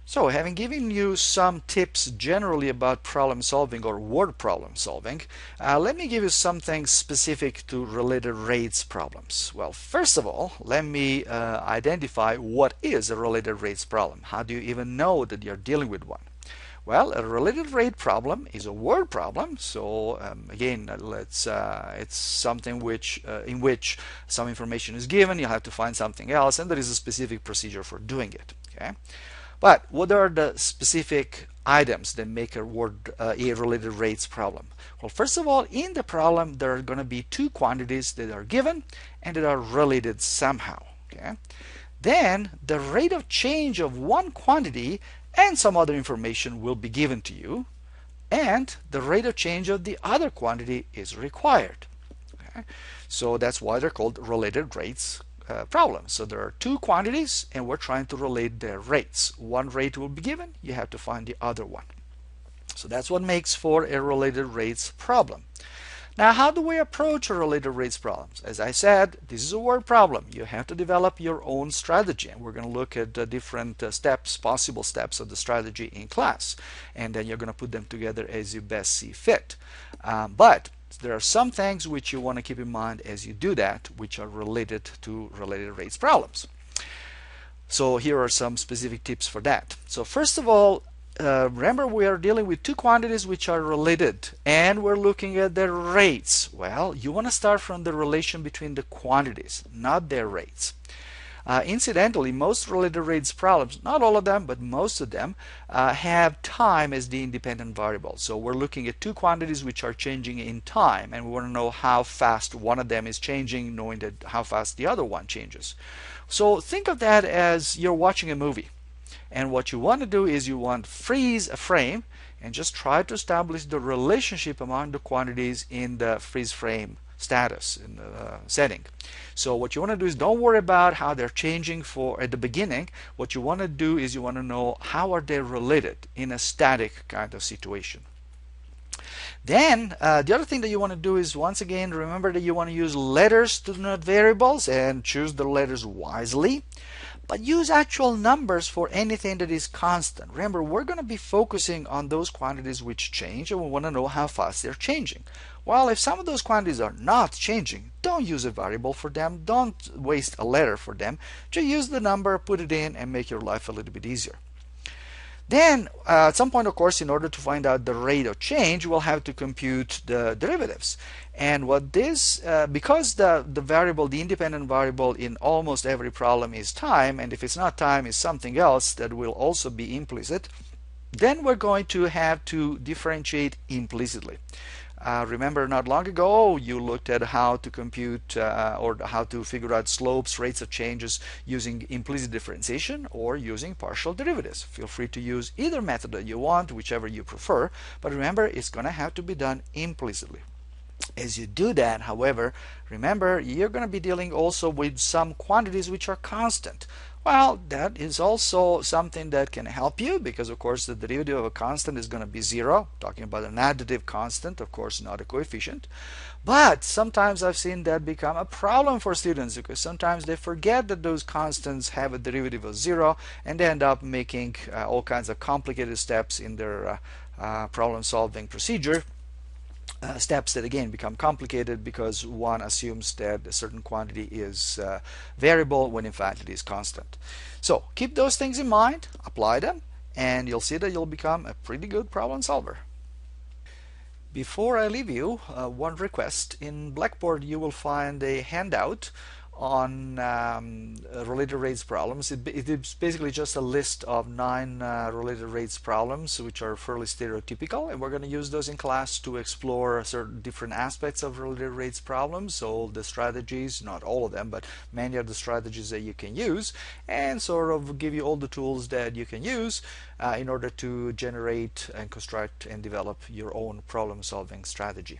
So, having given you some tips generally about problem solving or word problem solving, let me give you something specific to related rates problems. Well, first of all, let me identify what is a related rates problem. How do you even know that you're dealing with one? Well, a related rate problem is a word problem. So again, it's something which in which some information is given. You have to find something else, and there is a specific procedure for doing it. Okay. But what are the specific items that make a word a related rates problem? Well, first of all, in the problem there are going to be two quantities that are given and that are related somehow. Okay. Then the rate of change of one quantity and some other information will be given to you, and the rate of change of the other quantity is required. Okay. So that's why they're called related rates problems. So there are two quantities and we're trying to relate their rates. One rate will be given, you have to find the other one. So that's what makes for a related rates problem. Now, how do we approach a related rates problems? As I said, this is a word problem. You have to develop your own strategy, and we're going to look at different steps, possible steps of the strategy in class, and then you're going to put them together as you best see fit. But there are some things which you want to keep in mind as you do that, which are related to related rates problems. So here are some specific tips for that. So first of all, remember we are dealing with two quantities which are related and we're looking at their rates. Well, you want to start from the relation between the quantities, not their rates. Incidentally, most related rates problems, not all of them, but most of them, have time as the independent variable. So we're looking at two quantities which are changing in time, and we want to know how fast one of them is changing, knowing that how fast the other one changes. So think of that as you're watching a movie. And what you want to do is you want to freeze a frame and just try to establish the relationship among the quantities in the freeze frame status in the setting. So what you want to do is don't worry about how they're changing for at the beginning. What you want to do is you want to know how are they related in a static kind of situation. Then the other thing that you want to do is, once again, remember that you want to use letters to denote variables and choose the letters wisely. But use actual numbers for anything that is constant. Remember, we're going to be focusing on those quantities which change, and we want to know how fast they're changing. Well, if some of those quantities are not changing, don't use a variable for them. Don't waste a letter for them. Just use the number, put it in, and make your life a little bit easier. Then, at some point, of course, in order to find out the rate of change, we'll have to compute the derivatives. And what this, because the variable, the independent variable in almost every problem is time, and if it's not time, it's something else that will also be implicit, then we're going to have to differentiate implicitly. Remember, not long ago you looked at how to compute or how to figure out slopes, rates of changes using implicit differentiation or using partial derivatives. Feel free to use either method that you want, whichever you prefer, but remember, it's going to have to be done implicitly. As you do that, however, remember you're going to be dealing also with some quantities which are constant. Well, that is also something that can help you, because of course the derivative of a constant is going to be zero. Talking about an additive constant, of course, not a coefficient. But sometimes I've seen that become a problem for students, because sometimes they forget that those constants have a derivative of zero, and they end up making all kinds of complicated steps in their problem solving procedure. Steps that again become complicated because one assumes that a certain quantity is variable when in fact it is constant. So keep those things in mind, apply them, and you'll see that you'll become a pretty good problem solver. Before I leave you, one request. In Blackboard you will find a handout on related rates problems. It is basically just a list of 9 related rates problems which are fairly stereotypical, and we're going to use those in class to explore certain different aspects of related rates problems. So the strategies, not all of them, but many of the strategies that you can use, and sort of give you all the tools that you can use in order to generate and construct and develop your own problem solving strategy.